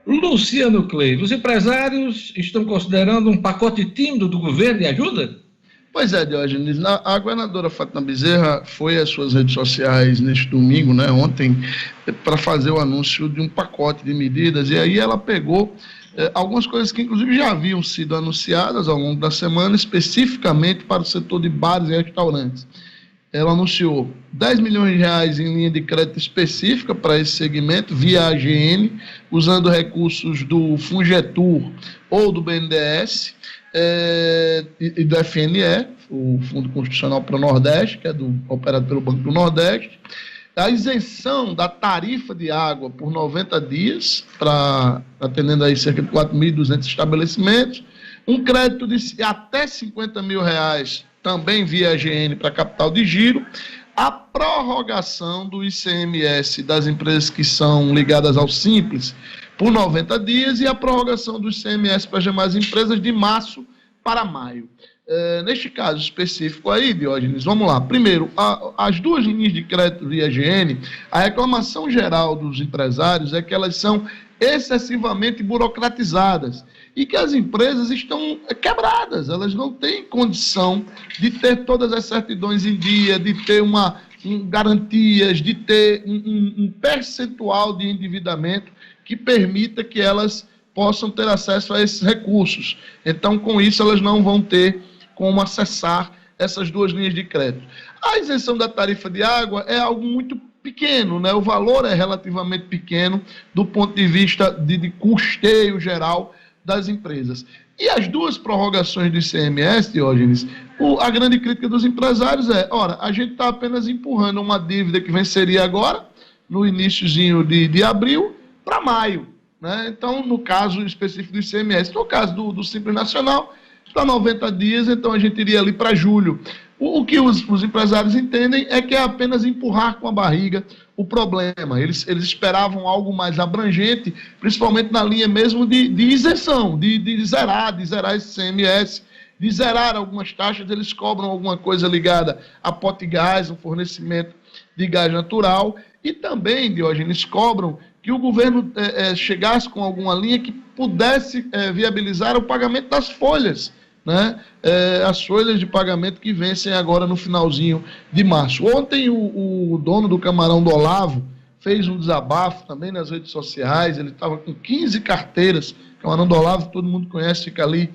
Luciano Cleiton, os empresários estão considerando um pacote tímido do governo de ajuda? Pois é, Diógenes, a governadora Fátima Bezerra foi às suas redes sociais neste domingo, né, ontem, para fazer o anúncio de um pacote de medidas, e aí ela pegou algumas coisas que inclusive já haviam sido anunciadas ao longo da semana, especificamente para o setor de bares e restaurantes. Ela anunciou 10 milhões de reais em linha de crédito específica para esse segmento, via AGN, usando recursos do Fungetur ou do BNDES, e do FNE, o Fundo Constitucional para o Nordeste, que é operado pelo Banco do Nordeste, a isenção da tarifa de água por 90 dias, atendendo aí cerca de 4.200 estabelecimentos, um crédito de até 50 mil reais, também via AGN para capital de giro, a prorrogação do ICMS das empresas que são ligadas ao Simples por 90 dias e a prorrogação do ICMS para as demais empresas de março para maio. Neste caso específico aí, Diógenes, vamos lá. Primeiro, as duas linhas de crédito via AGN, a reclamação geral dos empresários é que elas são excessivamente burocratizadas e que as empresas estão quebradas, elas não têm condição de ter todas as certidões em dia, de ter garantias, de ter um percentual de endividamento que permita que elas possam ter acesso a esses recursos. Então, com isso, elas não vão ter como acessar essas duas linhas de crédito. A isenção da tarifa de água é algo muito pequeno, né? O valor é relativamente pequeno do ponto de vista de custeio geral das empresas. E as duas prorrogações do ICMS, Diógenes, a grande crítica dos empresários ora, a gente está apenas empurrando uma dívida que venceria agora, no iniciozinho de abril, para maio, né? Então, no caso específico do ICMS, no caso do Simples Nacional, está 90 dias, então a gente iria ali para julho. O que os empresários entendem é que é apenas empurrar com a barriga o problema. Eles esperavam algo mais abrangente, principalmente na linha mesmo de isenção, de zerar esse ICMS, de zerar algumas taxas. Eles cobram alguma coisa ligada a Potigás, um fornecimento de gás natural, e também, Diógenes, cobram que o governo chegasse com alguma linha que pudesse viabilizar o pagamento das folhas, né? As folhas de pagamento que vencem agora no finalzinho de março. Ontem o dono do Camarão do Olavo fez um desabafo também nas redes sociais. Ele estava com 15 carteiras. Camarão do Olavo, todo mundo conhece, fica ali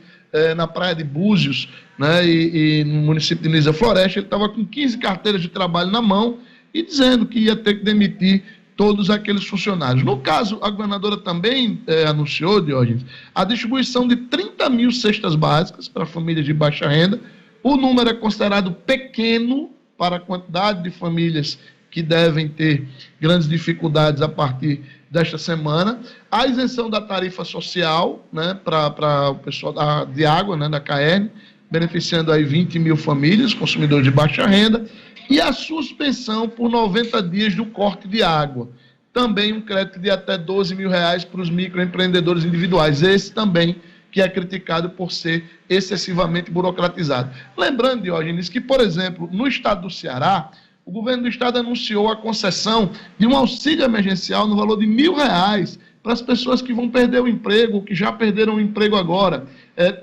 na praia de Búzios, né? E no município de Nisa Floresta. Ele estava com 15 carteiras de trabalho na mão e dizendo que ia ter que demitir todos aqueles funcionários. No caso, a governadora também anunciou, Diógenes, a distribuição de 30 mil cestas básicas para famílias de baixa renda. O número é considerado pequeno para a quantidade de famílias que devem ter grandes dificuldades a partir desta semana. A isenção da tarifa social, né, para o pessoal de água, né, da CAERN, beneficiando aí 20 mil famílias, consumidores de baixa renda, e a suspensão por 90 dias do corte de água. Também um crédito de até 12 mil reais para os microempreendedores individuais. Esse também que é criticado por ser excessivamente burocratizado. Lembrando, Diógenes, que, por exemplo, no estado do Ceará, o governo do estado anunciou a concessão de um auxílio emergencial no valor de R$1.000 para as pessoas que vão perder o emprego, ou que já perderam o emprego agora.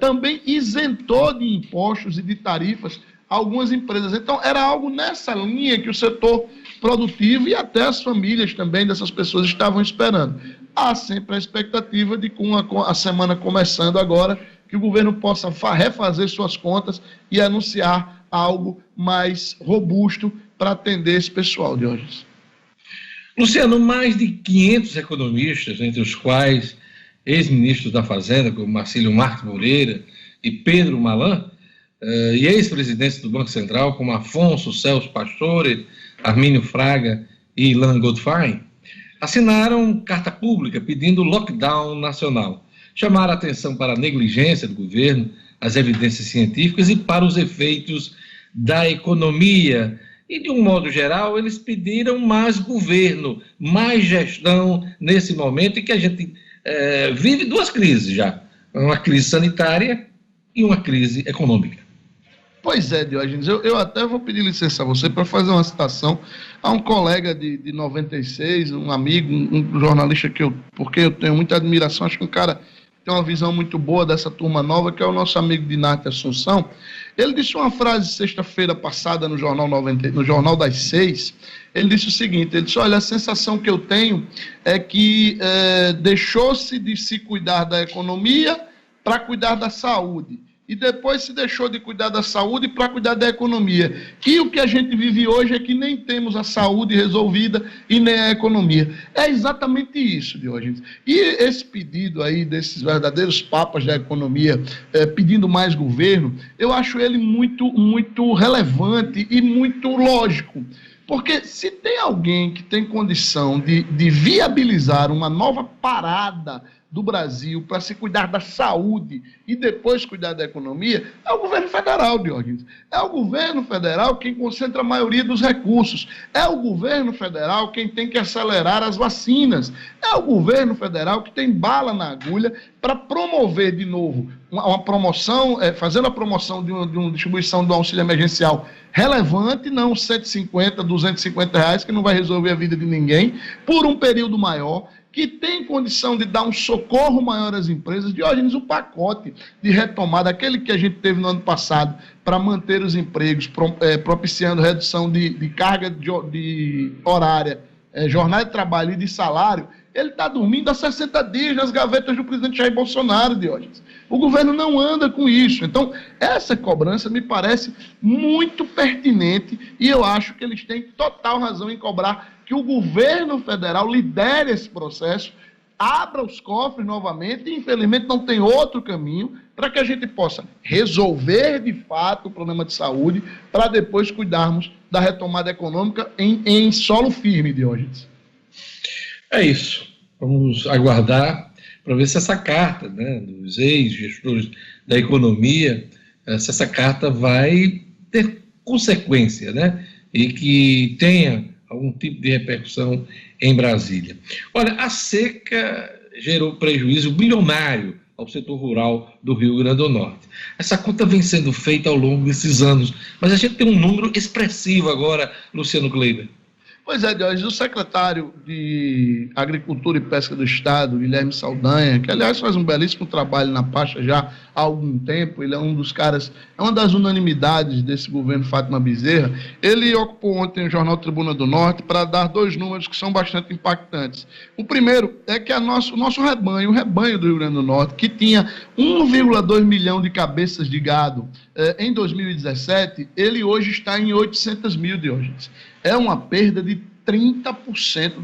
Também isentou de impostos e de tarifas algumas empresas. Então, era algo nessa linha que o setor produtivo e até as famílias também dessas pessoas estavam esperando. Há sempre a expectativa de, com a semana começando agora, que o governo possa refazer suas contas e anunciar algo mais robusto para atender esse pessoal de hoje. Luciano, mais de 500 economistas, entre os quais ex-ministros da Fazenda, como Marcílio Marques Moreira e Pedro Malan, e ex-presidentes do Banco Central, como Afonso Celso Pastore, Armínio Fraga e Ilan Goldfein, assinaram carta pública pedindo lockdown nacional. Chamaram a atenção para a negligência do governo, as evidências científicas e para os efeitos da economia. E, de um modo geral, eles pediram mais governo, mais gestão nesse momento em que a gente vive duas crises já. Uma crise sanitária e uma crise econômica. Pois é, Diógenes, eu até vou pedir licença a você para fazer uma citação a um colega de 96, um amigo, um jornalista porque eu tenho muita admiração, acho que um cara tem uma visão muito boa dessa turma nova, que é o nosso amigo Dinarte Assunção. Ele disse uma frase sexta-feira passada no Jornal das 6, ele disse o seguinte, ele disse, olha, a sensação que eu tenho é que deixou-se de se cuidar da economia para cuidar da saúde. E depois se deixou de cuidar da saúde para cuidar da economia. E o que a gente vive hoje é que nem temos a saúde resolvida e nem a economia. É exatamente isso, Diógenes. E esse pedido aí desses verdadeiros papas da economia pedindo mais governo, eu acho ele muito, muito relevante e muito lógico. Porque se tem alguém que tem condição de viabilizar uma nova parada do Brasil para se cuidar da saúde e depois cuidar da economia, é o governo federal, Diógenes. É o governo federal quem concentra a maioria dos recursos. É o governo federal quem tem que acelerar as vacinas. É o governo federal que tem bala na agulha para promover de novo uma promoção, fazendo a promoção de uma distribuição do auxílio emergencial relevante, não 150, 250 reais, que não vai resolver a vida de ninguém, por um período maior, que tem condição de dar um socorro maior às empresas. Diógenes, o pacote de retomada, aquele que a gente teve no ano passado, para manter os empregos, propiciando redução de carga de horária, jornada de trabalho e de salário, ele está dormindo há 60 dias nas gavetas do presidente Jair Bolsonaro, Diógenes. O governo não anda com isso. Então, essa cobrança me parece muito pertinente e eu acho que eles têm total razão em cobrar que o governo federal lidere esse processo, abra os cofres novamente e, infelizmente, não tem outro caminho para que a gente possa resolver, de fato, o problema de saúde para depois cuidarmos da retomada econômica em solo firme, Diógenes. É isso. Vamos aguardar para ver se essa carta, né, dos ex-gestores da economia, se essa carta vai ter consequência, né, e que tenha algum tipo de repercussão em Brasília. Olha, a seca gerou prejuízo bilionário ao setor rural do Rio Grande do Norte. Essa conta vem sendo feita ao longo desses anos, mas a gente tem um número expressivo agora, Luciano Kleiber. Pois é, Diógenes, o secretário de Agricultura e Pesca do Estado, Guilherme Saldanha, que aliás faz um belíssimo trabalho na pasta já há algum tempo, ele é um dos caras, é uma das unanimidades desse governo Fátima Bezerra, ele ocupou ontem o jornal Tribuna do Norte para dar dois números que são bastante impactantes. O primeiro é que o nosso rebanho, o rebanho do Rio Grande do Norte, que tinha 1,2 milhão de cabeças de gado em 2017, ele hoje está em 800 mil, Diógenes. É uma perda de 30%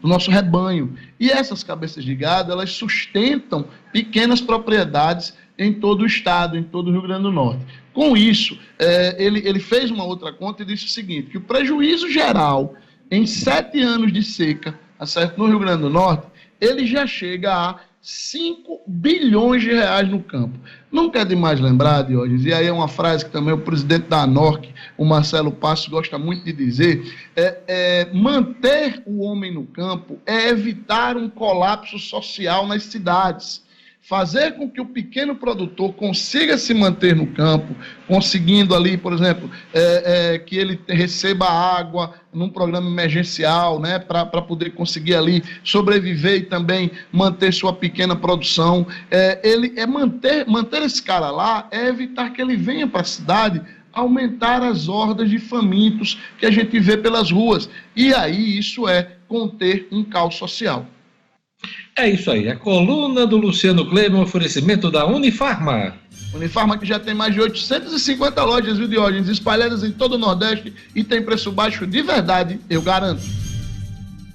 do nosso rebanho. E essas cabeças de gado, elas sustentam pequenas propriedades em todo o estado, em todo o Rio Grande do Norte. Com isso, ele fez uma outra conta e disse o seguinte, que o prejuízo geral em 7 anos de seca, no Rio Grande do Norte, ele já chega a 5 bilhões de reais no campo. Não quer demais lembrar, Diógenes, e aí é uma frase que também o presidente da ANORC, o Marcelo Passos, gosta muito de dizer, manter o homem no campo é evitar um colapso social nas cidades. Fazer com que o pequeno produtor consiga se manter no campo, conseguindo ali, por exemplo, que ele receba água num programa emergencial, né, para poder conseguir ali sobreviver e também manter sua pequena produção. Manter esse cara lá é evitar que ele venha para a cidade aumentar as hordas de famintos que a gente vê pelas ruas. E aí isso é conter um caos social. É isso aí, a coluna do Luciano Kleiber, um oferecimento da Unifarma. Unifarma que já tem mais de 850 lojas, viu, Diógenes, espalhadas em todo o Nordeste e tem preço baixo de verdade, eu garanto.